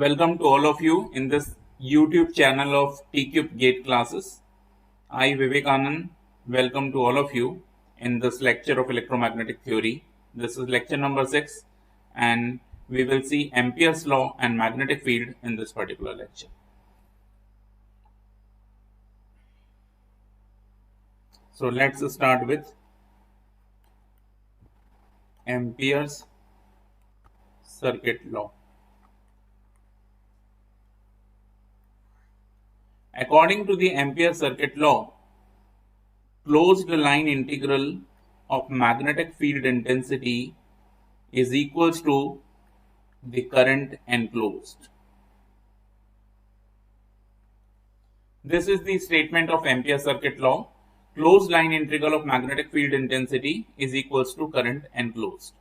Welcome to all of you in this YouTube channel of TCube Gate classes. I, Vivekanand, welcome to all of you in this lecture of electromagnetic theory. This is lecture number 6 and we will see Ampere's law and magnetic field in this particular lecture. So let's start with Ampere's circuit law. According to the Ampere circuit law, closed line integral of magnetic field intensity is equals to the current enclosed. This is the statement of Ampere circuit law. Closed line integral of magnetic field intensity is equals to current enclosed.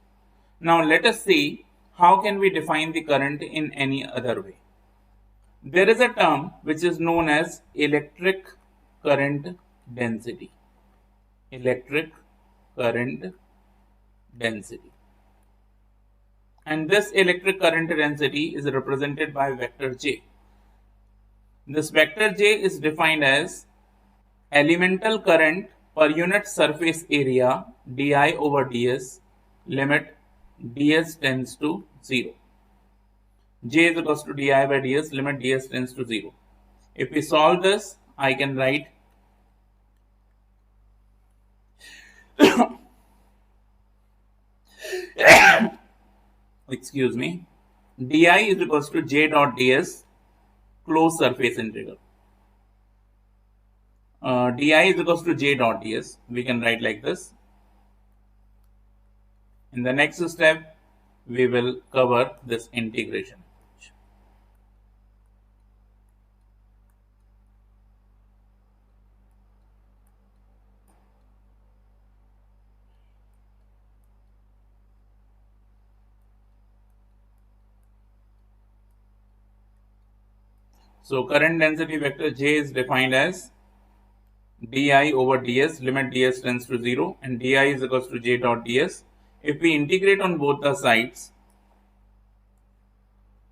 Now let us see how can we define the current in any other way. There is a term which is known as electric current density. Electric current density. And this electric current density is represented by vector J. This vector J is defined as elemental current per unit surface area di over ds, limit ds tends to 0. J is equals to di by ds, limit ds tends to 0. If we solve this, I can write excuse me, di is equals to j dot ds closed surface integral. Di is equals to j dot ds. We can write like this. In the next step, we will cover this integration. So current density vector J is defined as di over ds, limit ds tends to 0, and di is equals to j dot ds. If we integrate on both the sides,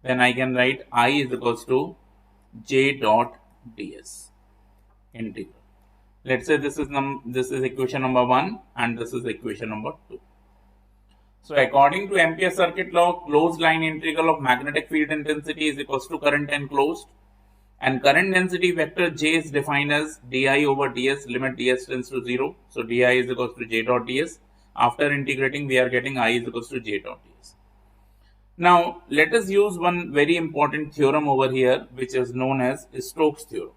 then I can write I is equals to j dot ds integral. Let's say this is equation number 1 and this is equation number 2. So according to Ampere circuit law, closed line integral of magnetic field intensity is equals to current enclosed, and current density vector J is defined as di over ds, limit ds tends to 0. So di is equals to j dot ds. After integrating, we are getting I is equals to j dot ds. Now let us use one very important theorem over here, which is known as Stokes theorem.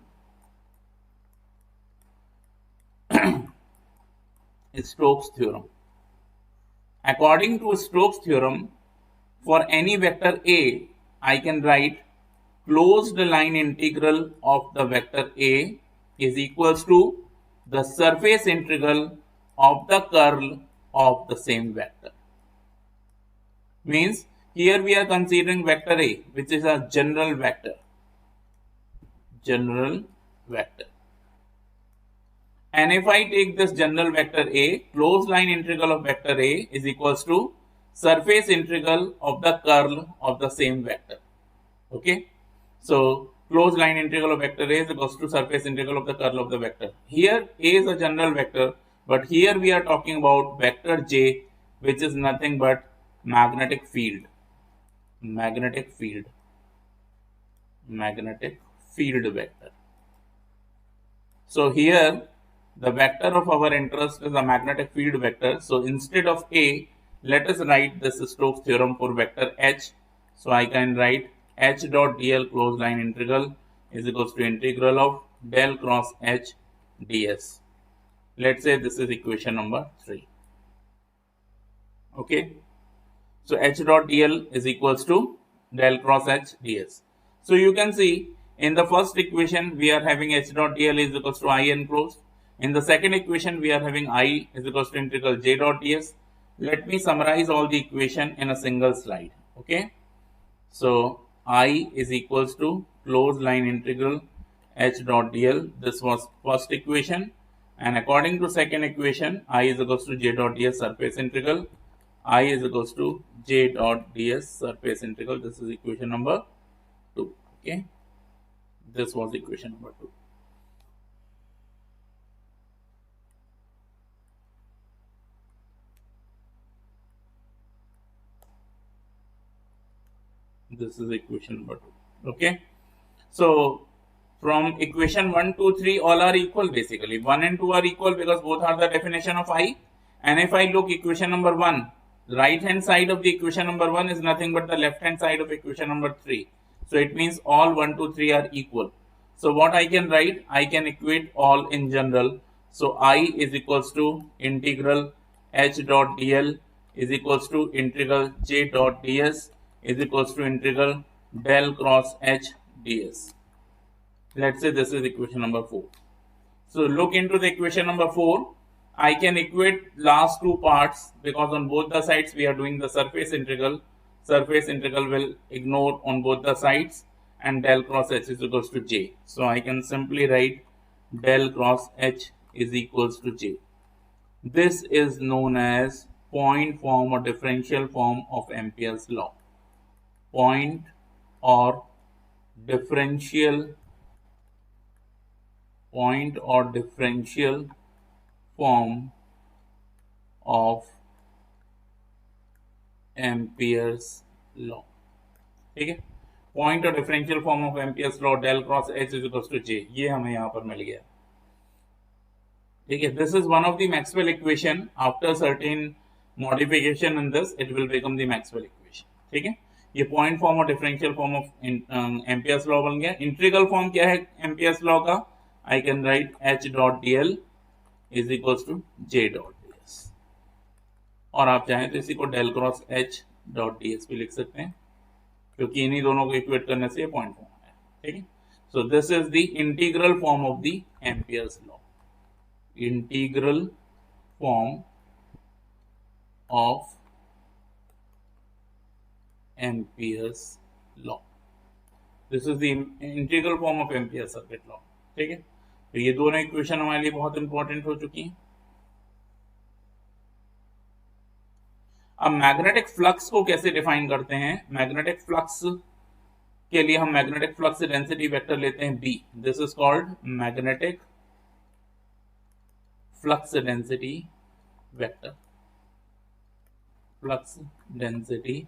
Stokes theorem. According to Stokes theorem, for any vector A, I can write closed line integral of the vector A is equals to the surface integral of the curl of the same vector. Means here we are considering vector A, which is a general vector. General vector. And if I take this general vector A, closed line integral of vector A is equals to surface integral of the curl of the same vector. Okay. So closed line integral of vector A is equals to surface integral of the curl of the vector. Here A is a general vector, but here we are talking about vector J, which is nothing but magnetic field. Magnetic field vector. So here the vector of our interest is a magnetic field vector. So instead of A, let us write this Stokes theorem for vector H. So I can write H dot dl closed line integral is equals to integral of del cross H ds. Let's say this is equation number 3. Okay. So H dot dl is equals to del cross H ds. So you can see in the first equation we are having H dot dl is equals to I enclosed. In the second equation we are having I is equals to integral j dot ds. Let me summarize all the equation in a single slide. Okay. So I is equals to closed line integral H dot dl. This was first equation, and according to second equation, I is equals to j dot ds surface integral. I is equals to j dot ds surface integral. This is equation number Okay, this was equation number 2. This is equation number 2. Okay, so from equation 1, 2, 3 all are equal. Basically 1 and 2 are equal because both are the definition of I. And if I look equation number 1, right hand side of the equation number 1 is nothing but the left hand side of equation number 3. So it means all 1, 2, 3 are equal. So what I can write, I can equate all in general. So I is equals to integral h dot dl is equals to integral j dot ds is equals to integral del cross h ds. Let's say this is equation number 4. So look into the equation number 4. I can equate last two parts because on both the sides we are doing the surface integral. Surface integral will ignore on both the sides and del cross h is equals to j. So I can simply write del cross h is equals to j. This is known as point form or differential form of Ampere's law. Point or differential form of Ampere's law. ठीक है, point और differential form of Ampere's law del cross H is equals to J, ये हमें यहाँ पर मिल गया. ठीक है, this is one of the Maxwell equation. After certain modification in this it will become the Maxwell equation. ठीक है, ये पॉइंट फॉर्म और differential form of Ampere's law बन गया. इंटीग्रल फॉर्म क्या है एम्पियर्स लॉ का? I can write H dot D L is equals to J dot D S, और आप चाहें तो इसी को del cross H dot D S भी लिख सकते हैं क्योंकि इन्हीं दोनों को इक्वेट करने से ये पॉइंट फॉर्म है. ठीक है, so this is the integral form of the Ampere's law. Integral form of Ampere's law. This is the integral form of amperes circuit law. ठीक है, तो ये दोनों इक्वेशन हमारे लिए बहुत इंपॉर्टेंट हो चुकी हैं. अब मैग्नेटिक फ्लक्स को कैसे डिफाइन करते हैं? मैग्नेटिक फ्लक्स के लिए हम मैग्नेटिक फ्लक्स डेंसिटी वेक्टर लेते हैं B. This is called magnetic flux density vector. Flux density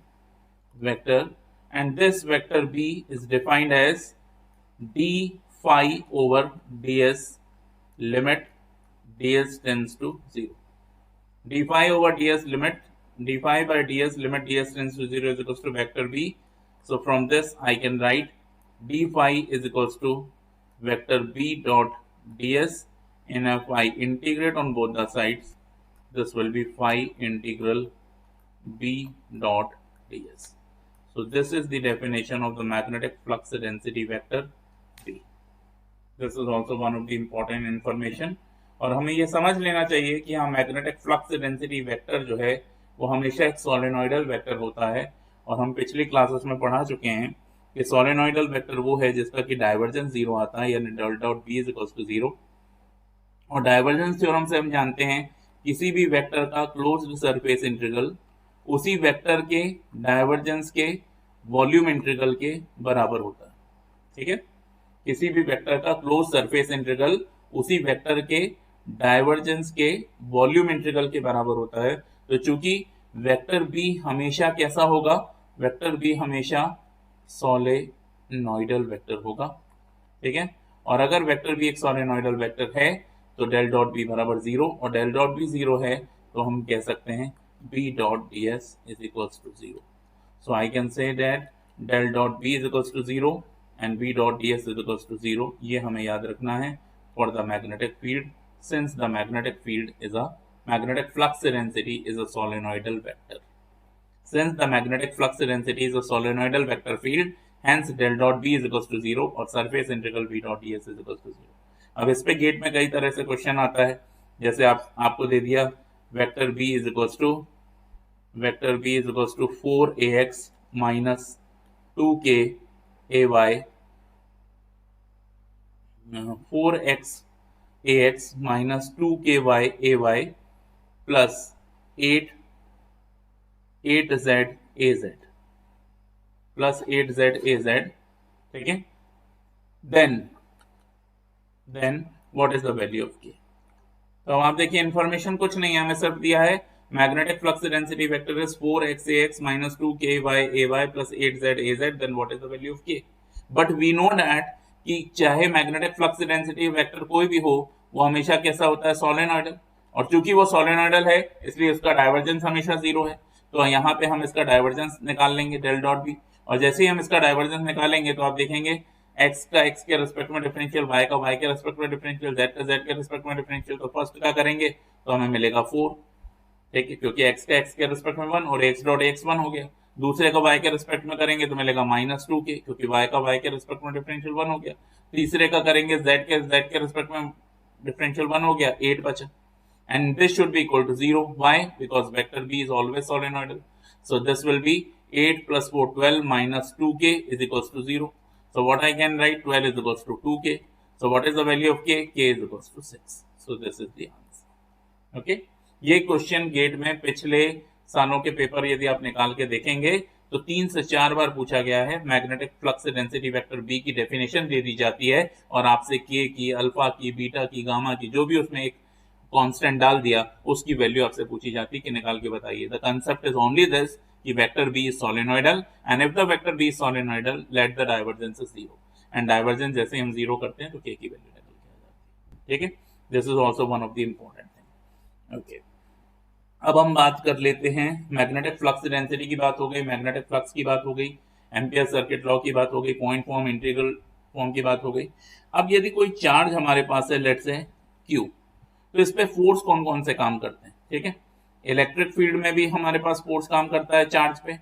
vector, and this vector B is defined as d phi over ds limit ds tends to 0. d phi over ds limit d phi by ds limit ds tends to 0 is equals to vector B. So from this I can write d phi is equals to vector B dot ds, and if I integrate on both the sides this will be phi integral B dot ds. So this is the definition of the magnetic flux density vector B. This is also one of the important information. और हमें ये समझ लेना चाहिए कि हाँ magnetic flux density vector जो है वो हमेशा एक सोलेनोइडल वेक्टर होता है. और हम पिछली क्लासेस में पढ़ा चुके हैं कि सोलेनोइडल वेक्टर वो है जिसका कि डाइवर्जेंस जीरो आता है, यानी del dot B is equals to zero. और डाइवर्जेंस थ्योरम से हम जानते हैं किसी भी वेक्टर का क्लोज्ड सरफेस इंटीग्रल उसी वेक्टर के डाइवर्जेंस के वॉल्यूम इंटीग्रल के बराबर होता है. ठीक है, किसी भी वेक्टर का क्लोज सरफेस इंटीग्रल उसी वेक्टर के डाइवर्जेंस के वॉल्यूम इंटीग्रल के बराबर होता है. तो चूंकि वेक्टर बी हमेशा कैसा होगा? वेक्टर बी हमेशा सोलेनोइडल वेक्टर होगा. ठीक है, और अगर वेक्टर बी एक सोलेनोइडल वेक्टर है तो डेल डॉट बी बराबर जीरो, और डेल डॉट बी जीरो है तो हम कह सकते हैं B dot ds is equals to 0. So I can say that del dot B is equals to 0 and B dot ds is equals to 0. ये हमें याद रखना है for the magnetic field, since the magnetic field is a magnetic flux density is a solenoidal vector. Since the magnetic flux density is a solenoidal vector field, hence del dot B is equals to 0 और surface integral B dot ds is equals to 0. अब इस पे gate में कई तरह से question आता है, जैसे आपको दे दिया vector B is equals to 4ax minus 2k ay, 4x ax minus 2ky ay plus 8z az plus 8z az ठीक है। Then what is the value of K. तो आप देखिए इंफॉर्मेशन कुछ नहीं है, हमें सिर्फ दिया है magnetic flux density vector is 4xax minus 2ky plus 8zaz, then what is the value of k? But we know that कि चाहे मैग्नेटिक फ्लक्स डेंसिटी वेक्टर कोई भी हो, वो हमेशा कैसा होता है, सोलेनॉइडल। और चूंकि वो सोलेनॉइडल है इसलिए उसका डाइवर्जेंस हमेशा जीरो है। तो यहाँ पे हम इसका डाइवर्जेंस निकाल लेंगे डेल डॉट बी, और जैसे ही हम इसका डाइवर्जेंस निकालेंगे तो आप देखेंगे x का x के रिस्पेक्ट में डिफरेंशियल, y का y के रिस्पेक्ट में डिफरेंशियल, z का z के रिस्पेक्ट में डिफरेंशियल। तो फर्स्ट क्या करेंगे तो हमें मिलेगा 4, ठीक है, क्योंकि x का x के रिस्पेक्ट में 1 और x डॉट x 1 हो गया। दूसरे का y के रिस्पेक्ट में करेंगे तो मिलेगा -2k, क्योंकि y का y के रिस्पेक्ट में डिफरेंशियल 1 हो गया। तीसरे का करेंगे z के रिस्पेक्ट में डिफरेंशियल 1 हो गया, 8 बचा। And this should be equal to 0. Why? Because vector b is always solenoidal. So this will be 8 plus 4, 12 minus 2k is equals to 0. So what I can write, 12 is equals to 2k. So what is the value of k? K is equals to 6. So this is the answer. Okay? ये question gate में पिछले सालों के paper यदि आप निकाल के देखेंगे तो 3 से 4 बार पूछा गया है। Magnetic flux density vector B की डेफिनेशन दे दी जाती है और आपसे के की, अल्फा की, बीटा की, गामा की, जो भी उसमें एक कांस्टेंट डाल दिया उसकी वैल्यू आपसे पूछी जाती है कि निकाल के बताइए। The concept is only this कि vector B is solenoidal and if the vector B is solenoidal let the divergence is zero, and divergence जैसे हम जीरो करते हैं तो के की वैल्यू निकल के आ जाती है। ठीक है, this is also one of the important thing. Okay, अब हम बात कर लेते हैं मैग्नेटिक फ्लक्स डेंसिटी की बात हो गई, मैग्नेटिक फ्लक्स की बात हो गई, एम्पियर सर्किट लॉ की बात हो गई, पॉइंट फॉर्म, इंटीग्रल फॉर्म की बात हो गई। अब यदि कोई चार्ज हमारे पास है, लेट्स से क्यू, तो इस पे फोर्स कौन कौन से काम करते हैं? ठीक है, इलेक्ट्रिक फील्ड में भी हमारे पास फोर्स काम करता है चार्ज पे,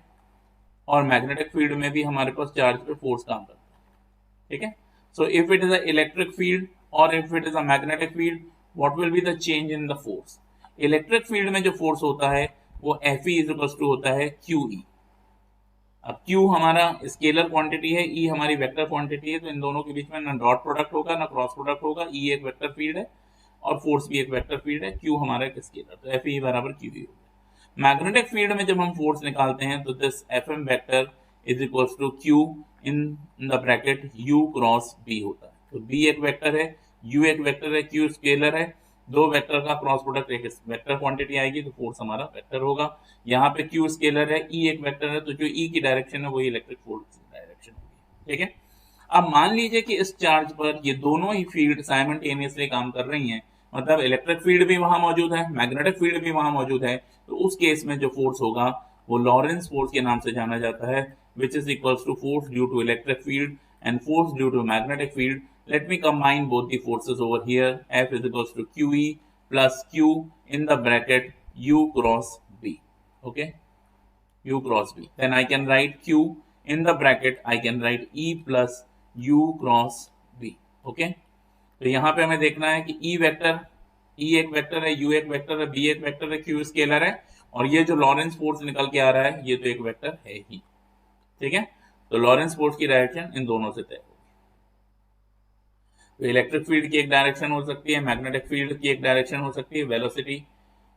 और मैग्नेटिक फील्ड में भी हमारे पास चार्ज पे फोर्स काम करता है। ठीक है, so if it is a electric field और if it is a magnetic field, what will be the change in the force? Electric field में जो फोर्स होता है वो F E is equal to होता है क्यू ई। अब Q हमारा स्केलर क्वांटिटी है, E हमारी वेक्टर क्वांटिटी है, तो इन दोनों के बीच में ना डॉट प्रोडक्ट होगा ना क्रॉस प्रोडक्ट होगा। E एक वेक्टर फील्ड है और फोर्स भी एक वेक्टर फील्ड है, Q हमारा एक स्केलर, तो एफ ई बराबर क्यू ई होगा। मैग्नेटिक फील्ड में जब हम फोर्स निकालते हैं तो this F M vector is equal to Q in the bracket U cross B होता है। तो B एक वेक्टर है, U एक वेक्टर है, Q स्केलर है, दो वेक्टर का क्रॉस प्रोडक्ट एक वेक्टर क्वांटिटी आएगी तो फोर्स हमारा वेक्टर होगा। यहाँ पे Q स्केलर है, E एक वेक्टर है, तो जो E की डायरेक्शन है वही इलेक्ट्रिक फोर्स डायरेक्शन होगी। ठीक है, अब मान लीजिए कि इस चार्ज पर ये दोनों ही फील्ड साइमल्टेनियसली काम कर रही हैं, मतलब इलेक्ट्रिक फील्ड भी वहां मौजूद है, मैग्नेटिक फील्ड भी वहां मौजूद है, तो उस केस में जो फोर्स होगा वो लॉरेंस फोर्स के नाम से जाना जाता है, which is equals to force due to electric field and force due to magnetic field. Let me combine both the forces over here. F is equals to QE plus Q in the bracket U cross B. Okay, U cross B. Then I can write Q in the bracket, I can write E plus U cross B. Okay, तो यहाँ पे हमें देखना है कि E vector, E एक vector है, U एक वेक्टर है, B एक वेक्टर है, Q स्केलर है, और ये जो लॉरेंस फोर्स निकल के आ रहा है ये तो एक वेक्टर है ही। ठीक है, तो लॉरेंस फोर्स की डायरेक्शन इन दोनों से तय होगी। तो इलेक्ट्रिक फील्ड की एक डायरेक्शन हो सकती है, मैग्नेटिक फील्ड की एक डायरेक्शन हो सकती है, वेलोसिटी,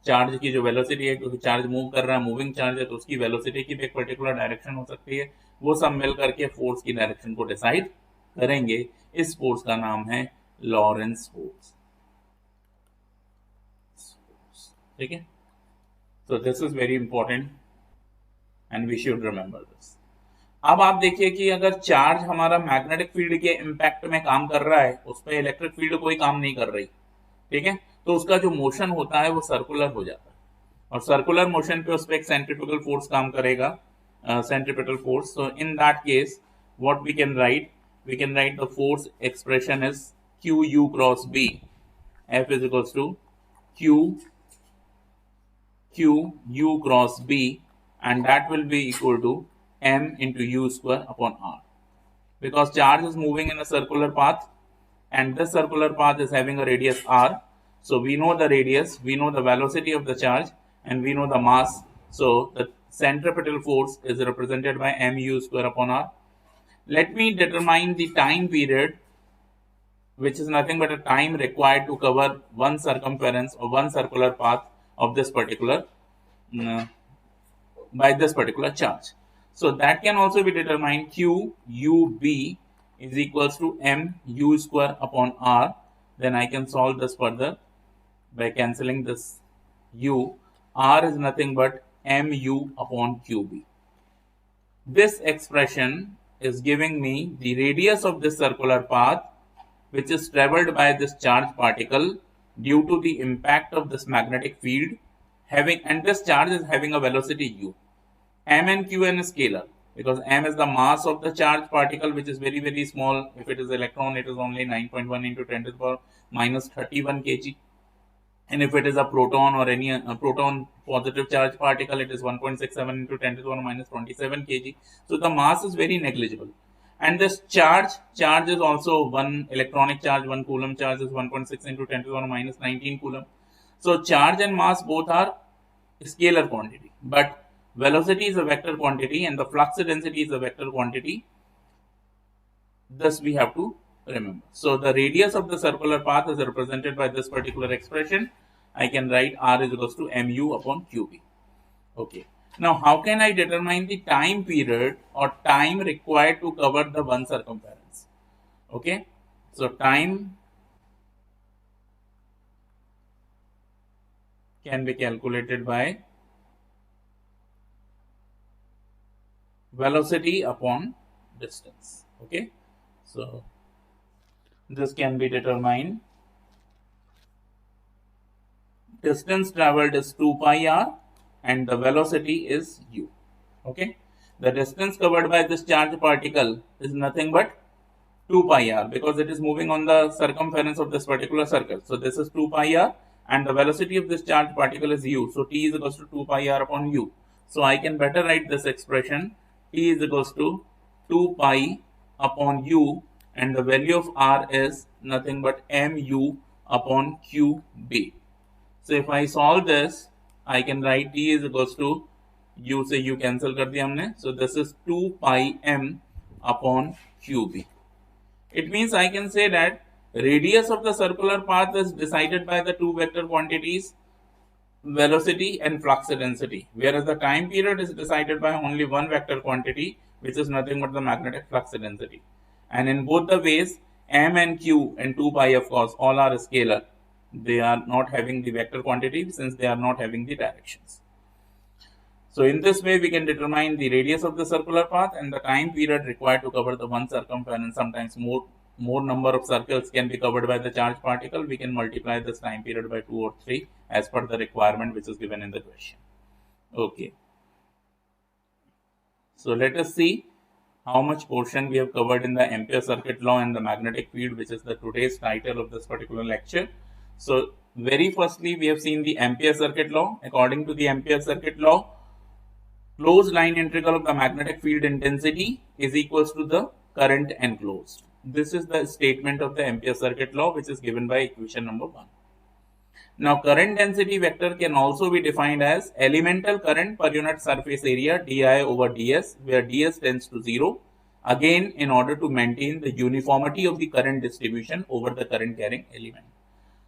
चार्ज की जो वेलोसिटी है, क्योंकि चार्ज मूव कर रहा है, मूविंग चार्ज है, तो उसकी वेलोसिटी की भी एक पर्टिकुलर डायरेक्शन हो सकती है। वो सब मिल करके फोर्स की डायरेक्शन को डिसाइड करेंगे। इस फोर्स का नाम है लॉरेंस फोर्स। ठीक है, so this is very important and we should remember this. अब आप देखिए कि अगर चार्ज हमारा मैग्नेटिक फील्ड के इम्पैक्ट में काम कर रहा है, उस पर इलेक्ट्रिक फील्ड कोई काम नहीं कर रही, ठीक है, तो उसका जो मोशन होता है वो सर्कुलर हो जाता है, और सर्कुलर मोशन पे उस पर एक सेंट्रीफ्यूगल फोर्स काम करेगा, centripetal force. So in that case what we can write the force expression is Q U cross B, F is equals to Q u cross b, and that will be equal to m into u square upon r, because charge is moving in a circular path and this circular path is having a radius r. So we know the radius, we know the velocity of the charge, and we know the mass. So the centripetal force is represented by mu square upon r. Let me determine the time period, which is nothing but a time required to cover one circumference or one circular path of this particular by this particular charge. So that can also be determined q u b is equals to mu square upon r. Then I can solve this further by cancelling this u. R is nothing but mu upon qb. This expression is giving me the radius of this circular path which is traveled by this charged particle due to the impact of this magnetic field and this charge is having a velocity u. M and Qn is scalar because m is the mass of the charged particle which is very small. If it is electron, it is only 9.1 into 10 to the power minus 31 kg. And if it is a proton or any proton positive charge particle, it is 1.67 into 10 to the power minus 27 kg. So the mass is very negligible. And this charge is also one electronic charge, 1 coulomb charge is 1.6 into 10 to the power minus 19 coulomb. So charge and mass both are scalar quantity, but velocity is a vector quantity and the flux density is a vector quantity. Thus we have to remember. So the radius of the circular path is represented by this particular expression. I can write R is equals to mu upon qb. Okay. Now how can I determine the time period or time required to cover the one circumference? Okay. So time can be calculated by velocity upon distance. Okay. So this can be determined. Distance traveled is 2 pi r and the velocity is u. Okay. The distance covered by this charged particle is nothing but 2 pi r because it is moving on the circumference of this particular circle. So this is 2 pi r and the velocity of this charged particle is u. So t is equals to 2 pi r upon u. So I can better write this expression. T is equals to 2 pi upon u and the value of r is nothing but mu upon qb. So if I solve this, I can write t is equals to u से u cancel कर दिया हमने. So this is 2 pi m upon qb. It means I can say that radius of the circular path is decided by the two vector quantities velocity and flux density, whereas the time period is decided by only one vector quantity which is nothing but the magnetic flux density. And in both the ways m and q and 2 pi of course all are scalar. They are not having the vector quantity since they are not having the directions. So in this way we can determine the radius of the circular path and the time period required to cover the one circumference. Sometimes more number of circles can be covered by the charged particle. We can multiply this time period by 2 or 3 as per the requirement which is given in the question. Okay. So let us see how much portion we have covered in the Ampere circuit law and the magnetic field, which is the today's title of this particular lecture. So very firstly we have seen the Ampere circuit law. According to the Ampere circuit law, closed line integral of the magnetic field intensity is equals to the current enclosed. This is the statement of the Ampere circuit law which is given by equation number 1. Now current density vector can also be defined as elemental current per unit surface area di over ds, where ds tends to 0, again in order to maintain the uniformity of the current distribution over the current carrying element.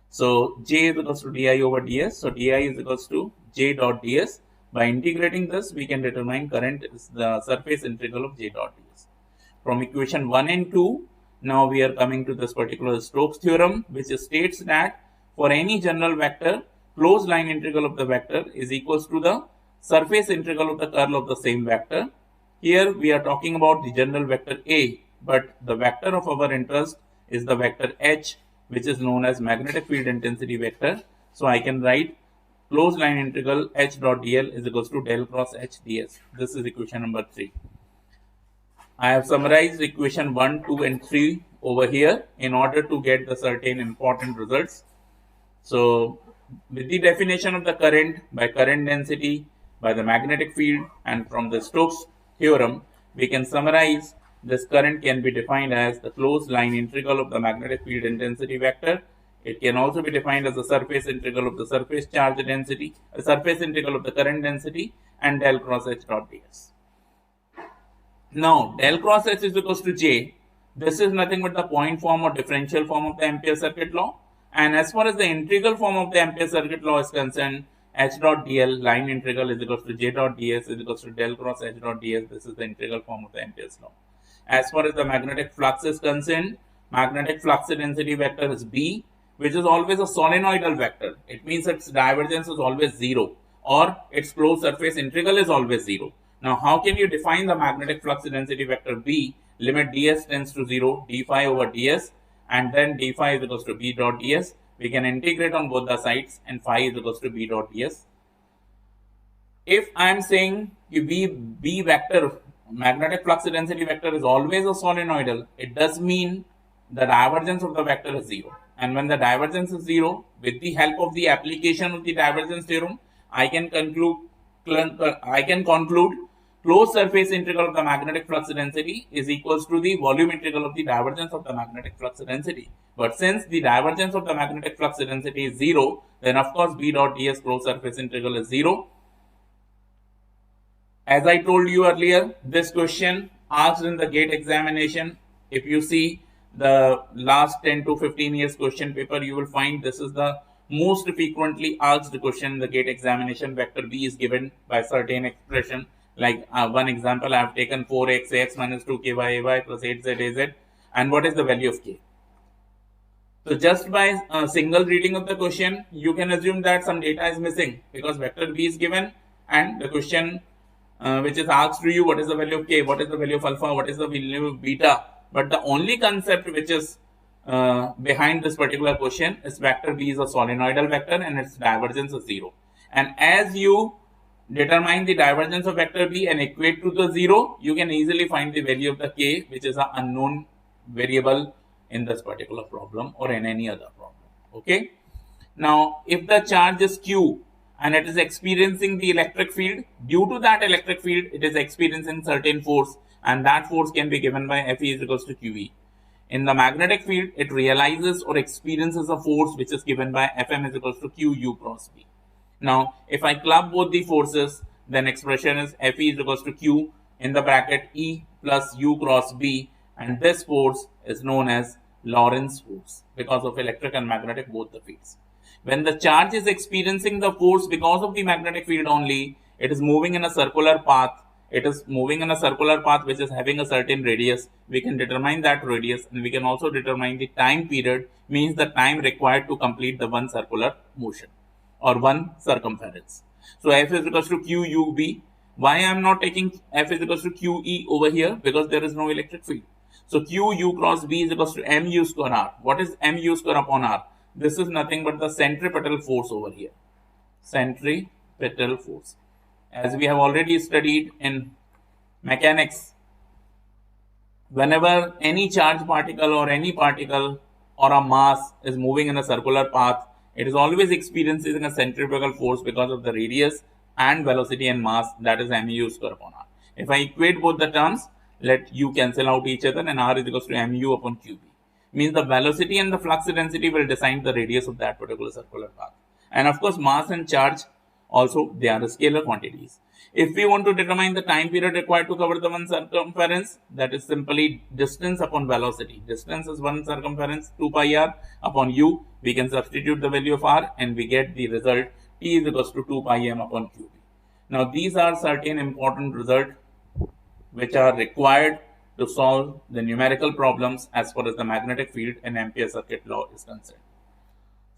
So J is equals to di over ds, so di is equals to J dot ds. By integrating this, we can determine current is the surface integral of J dot ds. From equation 1 and 2, now we are coming to this particular Stokes theorem, which states that for any general vector, closed line integral of the vector is equals to the surface integral of the curl of the same vector. Here we are talking about the general vector A, but the vector of our interest is the vector H, which is known as magnetic field intensity vector. So I can write closed line integral H dot dl is equals to del cross H ds. This is equation number 3. I have summarized equation 1, 2 and 3 over here in order to get the certain important results. So with the definition of the current by current density, by the magnetic field, and from the Stokes theorem, we can summarize this current can be defined as the closed line integral of the magnetic field intensity vector. It can also be defined as the surface integral of the surface charge density, a surface integral of the current density, and del cross H dot ds. Now, del cross H is equals to J. This is nothing but the point form or differential form of the Ampere circuit law. And as far as the integral form of the Ampere circuit law is concerned, H dot dl line integral is equals to J dot ds is equals to del cross H dot ds. This is the integral form of the Ampere's law. As far as the magnetic flux is concerned, magnetic flux density vector is B, which is always a solenoidal vector. It means its divergence is always 0 or its closed surface integral is always 0. Now, how can you define the magnetic flux density vector B? Limit ds tends to 0, d phi over ds, and then d phi is equals to b dot ds. We can integrate on both the sides, and phi is equals to b dot ds. If I am saying B vector, magnetic flux density vector is always a solenoidal, it does mean the divergence of the vector is 0. And when the divergence is 0, with the help of the application of the divergence theorem, I can conclude closed surface integral of the magnetic flux density is equals to the volume integral of the divergence of the magnetic flux density. But since the divergence of the magnetic flux density is 0, then of course B dot ds closed surface integral is 0. As I told you earlier, this question asked in the GATE examination, if you see the last 10 to 15 years question paper, you will find this is the most frequently asked question in the GATE examination. Vector B is given by certain expression. Like one example, I have taken 4x ax minus 2ky ay plus 8z az. And what is the value of k? So just by a single reading of the question, you can assume that some data is missing because vector B is given and the question which is asked to you, what is the value of k, what is the value of alpha, what is the value of beta. But the only concept which is behind this particular question is vector B is a solenoidal vector and its divergence is 0. And as you determine the divergence of vector B and equate to the 0, you can easily find the value of the k, which is an unknown variable in this particular problem or in any other problem. Okay. Now, if the charge is q and it is experiencing the electric field, due to that electric field, it is experiencing certain force, and that force can be given by Fe is equals to QE. In the magnetic field, it realizes or experiences a force which is given by Fm is equals to QU cross B. Now, if I club both the forces, then expression is Fe is equals to Q in the bracket E plus U cross B, and this force is known as Lorentz force because of electric and magnetic both the fields. When the charge is experiencing the force because of the magnetic field only, it is moving in a circular path. It is moving in a circular path which is having a certain radius. We can determine that radius and we can also determine the time period, means the time required to complete the one circular motion or one circumference. So F is equals to QUB. Why I am not taking F is equals to QE over here? Because there is no electric field. So QU cross B is equals to MU square R. What is MU square upon R? This is nothing but the centripetal force over here. Centripetal force. As we have already studied in mechanics, whenever any charge particle or any particle or a mass is moving in a circular path, it is always experiencing a centripetal force because of the radius and velocity and mass, that is mu square upon r. If I equate both the terms, let u cancel out each other and r is equals to mu upon qb. Means the velocity and the flux density will decide the radius of that particular circular path. And of course, mass and charge also, they are scalar quantities. If we want to determine the time period required to cover the one circumference, that is simply distance upon velocity. Distance is one circumference, 2 pi r upon u. We can substitute the value of r and we get the result T is equals to 2 pi m upon qb. Now, these are certain important results which are required to solve the numerical problems as far as the magnetic field and Ampere circuit law is concerned.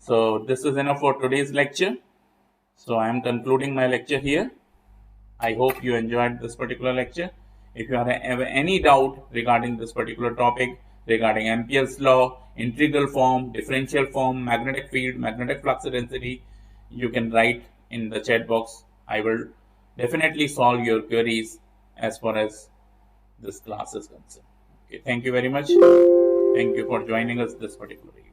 So, this is enough for today's lecture. So, I am concluding my lecture here. I hope you enjoyed this particular lecture. If you have any doubt regarding this particular topic, regarding Ampere's law, integral form, differential form, magnetic field, magnetic flux density, you can write in the chat box. I will definitely solve your queries as far as this class is concerned. Okay, thank you very much. Thank you for joining us this particular day.